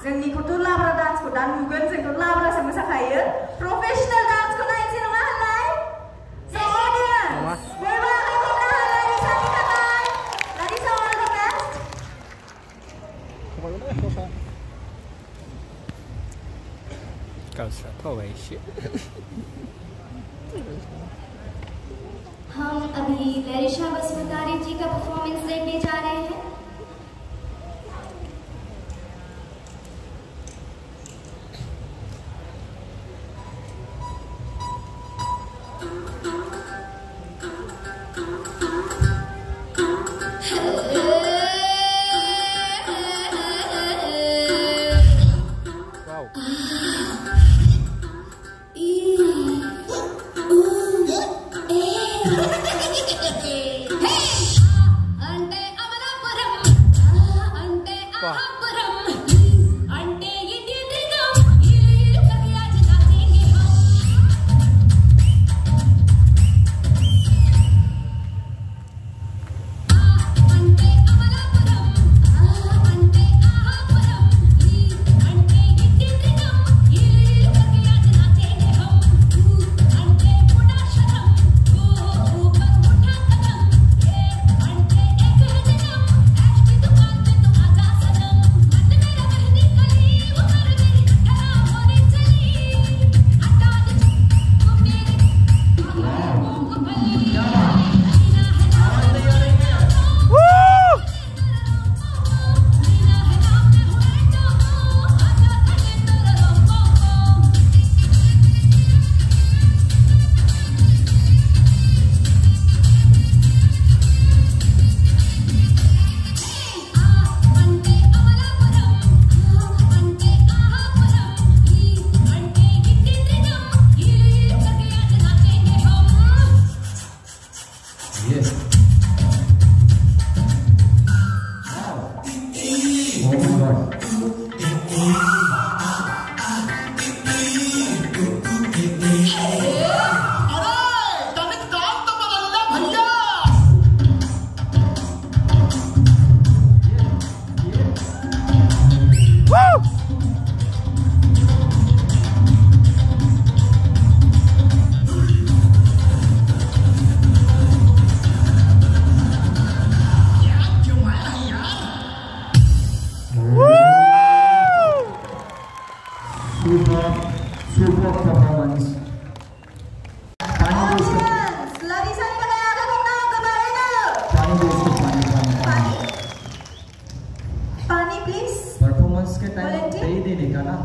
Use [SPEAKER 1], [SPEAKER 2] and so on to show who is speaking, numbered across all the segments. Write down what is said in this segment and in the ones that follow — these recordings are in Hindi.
[SPEAKER 1] जोंनिखौथ' लाब्रा डान्सखौ दा नुगोन जोंथ' लाब्रासो मोसाखायो प्रफेशनेल डान्सखौ नायनोसै नङा होनलाय So audience बयबो आखाइ हमनो हो लारिसानि थाखाय लारिसा all the best
[SPEAKER 2] हम अभी लरिशा बसवंतारी जी का परफॉर्मेंस देखने जा रहे हैं।
[SPEAKER 3] Super performance.
[SPEAKER 1] पानी प्लीज
[SPEAKER 3] परफॉर्मेंस के टाइम दे ही देने का ना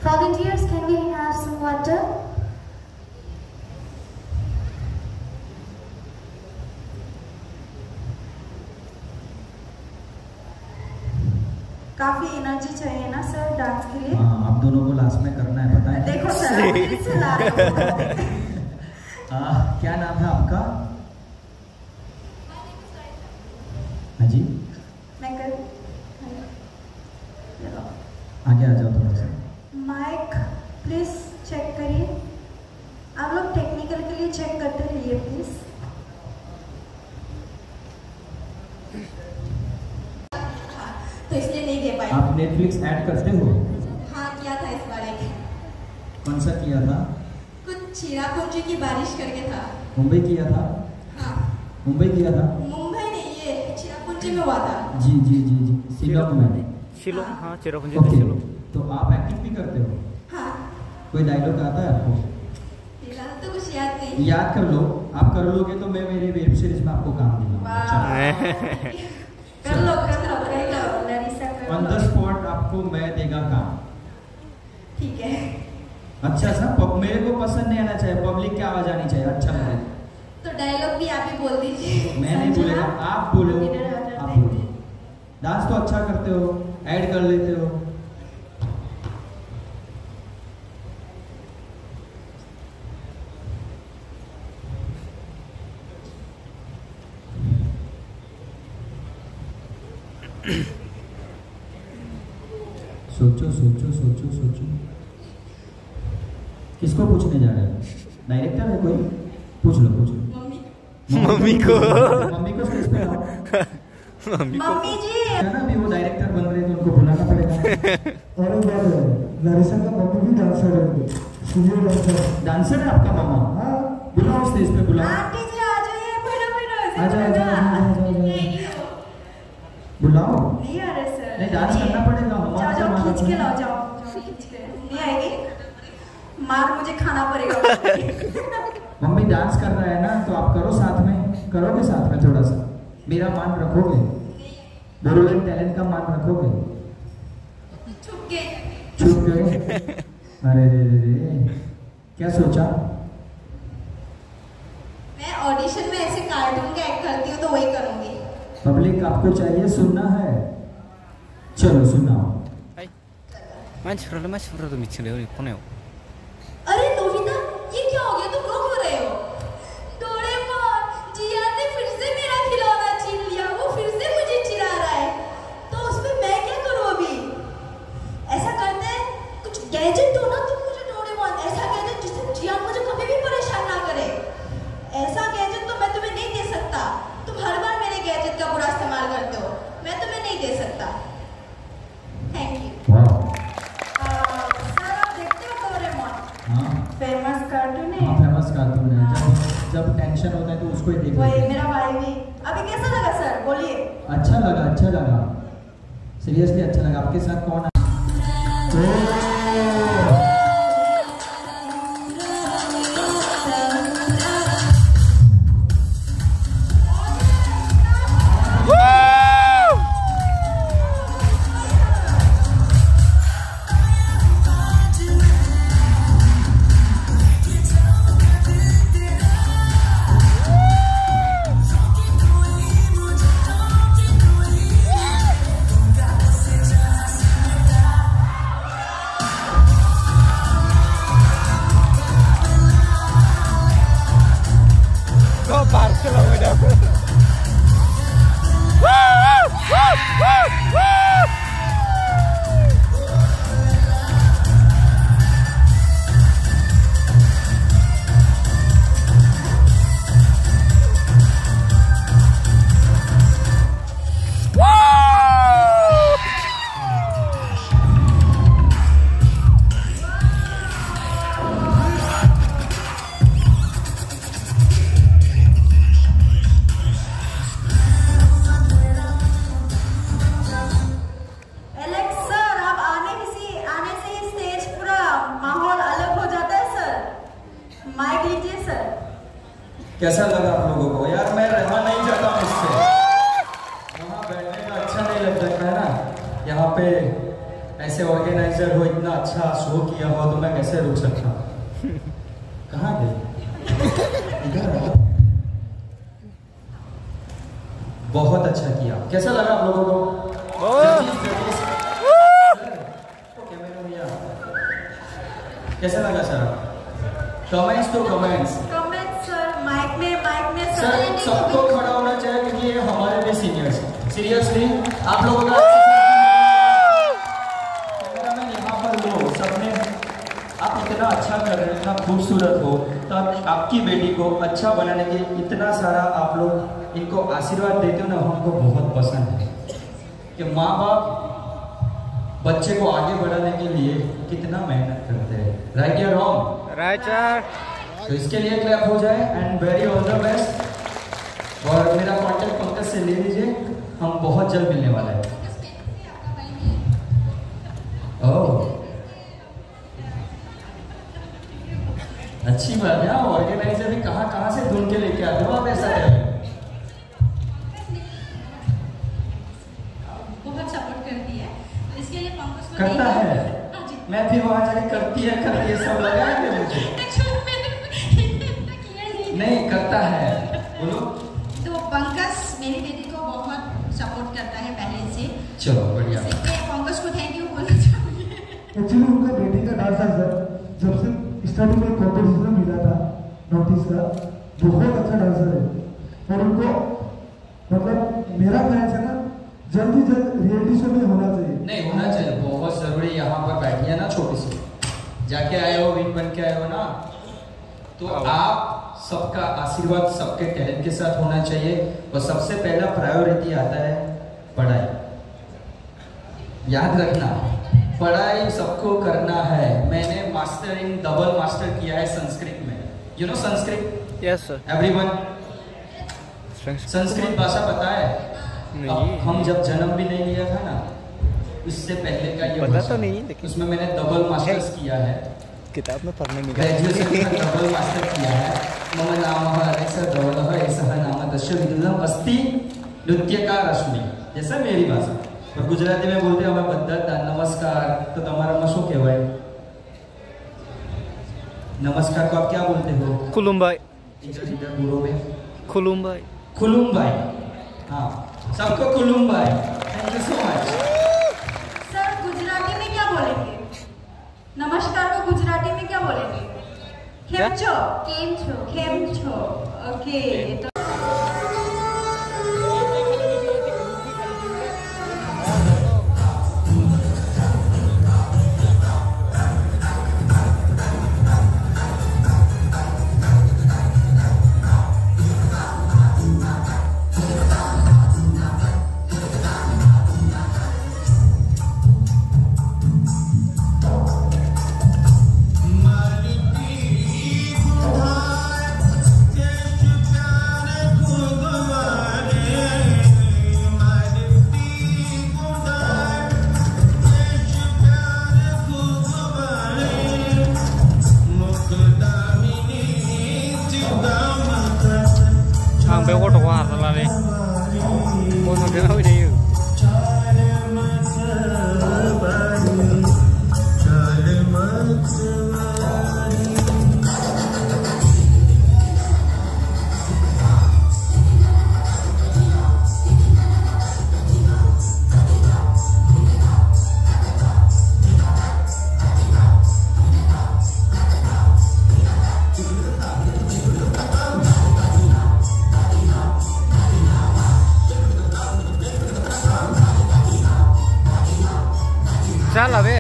[SPEAKER 2] Volunteers, can we have some water?
[SPEAKER 1] काफी एनर्जी चाहिए ना सर डांस के लिए।
[SPEAKER 3] हाँ, आप दोनों को लास्ट में करना है, पता है?
[SPEAKER 1] देखो सर,
[SPEAKER 3] क्या नाम था आपका? हाँ जी,
[SPEAKER 1] मैं कर
[SPEAKER 3] आगे आ जाओ थोड़ा सा।
[SPEAKER 1] माइक प्लीज चेक करिए, आप लोग टेक्निकल के लिए चेक करते रहिए प्लीज। तो इसलिए नहीं दे पाई।
[SPEAKER 3] आप नेटफ्लिक्स ऐड करते हो?
[SPEAKER 1] हाँ किया था इस बार एक।
[SPEAKER 3] कौन सा किया था?
[SPEAKER 1] कुछ चिरापुंजी की बारिश करके था।
[SPEAKER 3] मुंबई किया था?
[SPEAKER 1] हाँ
[SPEAKER 3] मुंबई किया था?
[SPEAKER 1] मुंबई नहीं, ये चिरापुंजी में हुआ था।
[SPEAKER 3] जी जी जी जी, शिलोंग में।
[SPEAKER 4] शिलोंग, हाँ चिरापुंजी
[SPEAKER 3] ओके,
[SPEAKER 4] शिलोंग।
[SPEAKER 3] तो आप एक्टिंग भी करते हो?
[SPEAKER 1] हाँ।
[SPEAKER 3] कोई डायलॉग आता है आपको?
[SPEAKER 1] फिलहाल तो कुछ याद नहीं।
[SPEAKER 3] याद कर लो, आप कर लोगे तो मैं मेरी वेब सीरीज में आपको काम दूंगा।
[SPEAKER 1] कर लो लरिसा कर लो।
[SPEAKER 3] ऑन द स्पॉट आपको मैं देगा काम।
[SPEAKER 1] ठीक है।
[SPEAKER 3] अच्छा सा मेरे को पसंद नहीं आना चाहिए, पब्लिक की आवाज आनी चाहिए, अच्छा लगे।
[SPEAKER 1] तो डायलॉग भी आप ही बोल दीजिए।
[SPEAKER 3] मैं नहीं बोलेगा, आप बोलो। आप बोलो। डांस तो अच्छा करते हो, ऐड कर लेते हो। सोचो सोचो सोचो सोचो, किसको पूछने जा रहे हो? डायरेक्टर है कोई? पूछ लो पूछ लो।
[SPEAKER 4] मम्मी को
[SPEAKER 3] मम्मी को स्टेज पे लाओ।
[SPEAKER 1] मम्मी जी
[SPEAKER 3] है ना, अभी वो डायरेक्टर बन रहे हैं तो उनको बुलाना
[SPEAKER 5] और एक बात है, लरिसा का मम्मी भी डांसर है, सीनियर डांसर।
[SPEAKER 3] डांसर है आपका मामा?
[SPEAKER 5] हाँ।
[SPEAKER 3] बुलाओ स्टेज पे बुलाओ।
[SPEAKER 1] आंटी जी आ जाइए, बैठो बैठो।
[SPEAKER 3] आजा आजा बुलाओ।
[SPEAKER 1] नहीं आ रहे सर।
[SPEAKER 3] नहीं डांस करना पड़ेगा।
[SPEAKER 1] जाओ जाओ खींच के लाओ, जाओ खींच के। नहीं आएगी? मार मुझे खाना पड़ेगा।
[SPEAKER 3] मम्मी डांस कर रहा है ना, तो आप करो साथ में, करोगे साथ में थोड़ा सा? मेरा मान रखोगे? बोरोलिन टैलेंट का मान रखोगे?
[SPEAKER 1] छुप गए।
[SPEAKER 3] छुप गए? अरे रे रे रे, क्या सोचा?
[SPEAKER 1] मैं ऑडिशन में ऐसे कार्टून का एक्ट करती हूँ तो वही करूँगी।
[SPEAKER 3] पब्लिक आपको चाहिए सुनना है, चलो सुनाओ।
[SPEAKER 4] मान्छेफोरालाय मान्छेफोरा मिथिले ओरै खनायाव।
[SPEAKER 1] अरे नोबिता, ये क्या हो गया? तुम रो क्यों रहे हो? डोरेमोन, जियान ने फिर से मेरा खिलौना छीन लिया। वो फिर से मुझे चिढ़ा रहा है। तो उसमें मैं क्या करूँ अभी? ऐसा करते हैं, कुछ गैजेट दो ना तुम मुझे डोरेमोन। ऐसा गैजेट जिससे जियान मुझे कभी भी परेशान ना करे। ऐसा गैजेट तो मैं तुम्हें नहीं दे सकता। तुम हर बार मेरे गैजेट का बुरा इस्तेमाल करते हो। मैं तुम्हें नहीं दे सकता। Thank you. सर आप देखते हो डोरेमोन?
[SPEAKER 3] हाँ
[SPEAKER 1] फेमस कार्टून है।
[SPEAKER 3] हाँ फेमस कार्टून है। जब टेंशन होता है तो उसको ही देख
[SPEAKER 1] वही
[SPEAKER 3] लेते हैं।
[SPEAKER 1] मेरा भाई भी। अभी कैसा लगा सर? बोलिए।
[SPEAKER 3] अच्छा लगा, अच्छा लगा, सीरियसली अच्छा लगा। आपके साथ कौन है? कैसा लगा आप लोगों को? यार मैं रहना नहीं चाहता हूँ इससे। यहाँ बैठने का अच्छा नहीं लगता है ना। यहाँ पे ऐसे ऑर्गेनाइजर हो, इतना अच्छा शो किया हो, तो मैं कैसे रुक सकता हूँ? कहाँ गए? इधर आओ। बहुत अच्छा किया। कैसा लगा आप लोगों को? कैसा लगा सर? कमेंट्स तो कमेंट्स
[SPEAKER 1] सर। माइक में
[SPEAKER 3] सर सबको खड़ा होना चाहिए क्योंकि ये हमारे भी सीनियर्स हैं। सीरियसली आप लोगों का कैमरामैन यहाँ पर लो, सबने आप इतना अच्छा कर रहे हैं, इतना खूबसूरत हो, तो आपकी बेटी को अच्छा बनाने के इतना सारा आप लोग इनको आशीर्वाद देते हो ना, हमको बहुत पसंद है कि माँ बाप बच्चे को आगे बढ़ाने के लिए कितना मेहनत करते हैं। राइट या रॉन्ग?
[SPEAKER 4] Right sir.
[SPEAKER 3] तो इसके लिए क्लैप हो जाए and very all the best. और मेरा कॉन्टेक्ट पंकज से ले लीजिए, हम बहुत जल्द मिलने वाले हैं। ओह अच्छी बात है। ऑर्गेनाइजर भी कहाँ से ढूंढ के लेके आते हो आप ऐसा है?
[SPEAKER 1] बहुत सपोर्ट करती है, इसके लिए पंकज को
[SPEAKER 3] करता है। मैं फिर वहां जाके करती है सब लगाएंगे मुझे। नहीं करता है, बोलो।
[SPEAKER 1] तो पंकज मेरी बेटी को बहुत सपोर्ट करता है पहले से।
[SPEAKER 3] चलो बढ़िया।
[SPEAKER 1] पंकज को थैंक यू बोलना चाहूँगी।
[SPEAKER 5] एक्चुअली उनका बेटी का डांस है सर, जब से स्टार्टिंग में कॉम्पिटिशन मिला था नॉर्थ ईस्ट का, बहुत अच्छा डांसर है। और उनको मतलब मेरा ख्याल से ना जल्दी रियलिटी शो में होना चाहिए।
[SPEAKER 3] नहीं होना चाहिए, बहुत जरूरी। यहाँ पर बैठी है ना छोटी सी, जाके आए हो, विन बन के आए हो ना, तो आप सबका आशीर्वाद सबके टैलेंट के साथ होना चाहिए। और सबसे पहला प्रायोरिटी आता है पढ़ाई, याद रखना। पढ़ाई सबको करना है। मैंने मास्टरिंग डबल मास्टर किया है संस्कृत में। You know Sanskrit?
[SPEAKER 4] Yes sir.
[SPEAKER 3] Everyone Sanskrit भाषा पता है?
[SPEAKER 4] नहीं।
[SPEAKER 3] हम जब जन्म भी नहीं लिया था ना, उससे पहले का ये
[SPEAKER 4] पता तो नहीं, लेकिन
[SPEAKER 3] उसमें मैंने डबल मास्टर्स किया है।
[SPEAKER 4] किताब में पढ़ने में
[SPEAKER 3] ग्रेजुएशन में डबल मास्टर किया है। मम नाम ऐसा डबल ऐसा नाम दश्य विदुलम अस्ति नृत्यकार रश्मि, जैसा मेरी भाषा। और गुजराती में बोलते हैं हमें बद्धा नमस्कार, तो तुम्हारा में शो कहवाय? नमस्कार को आप क्या बोलते हो?
[SPEAKER 4] खुलुमबाई।
[SPEAKER 3] इधर बुरो में
[SPEAKER 4] खुलुमबाई।
[SPEAKER 3] खुलुमबाई। हाँ, सबको खुलुमबाई। Thank you so much.
[SPEAKER 1] Sir Gujarati में क्या बोलेंगे? नमस्कार को गुजराती में क्या बोलेंगे? खेम छो?
[SPEAKER 2] केम छो?
[SPEAKER 1] खेम छो। ओके। तो
[SPEAKER 4] Ang beo ko to ko harta la ni. Ko no de hoy de yu. Chal a ver.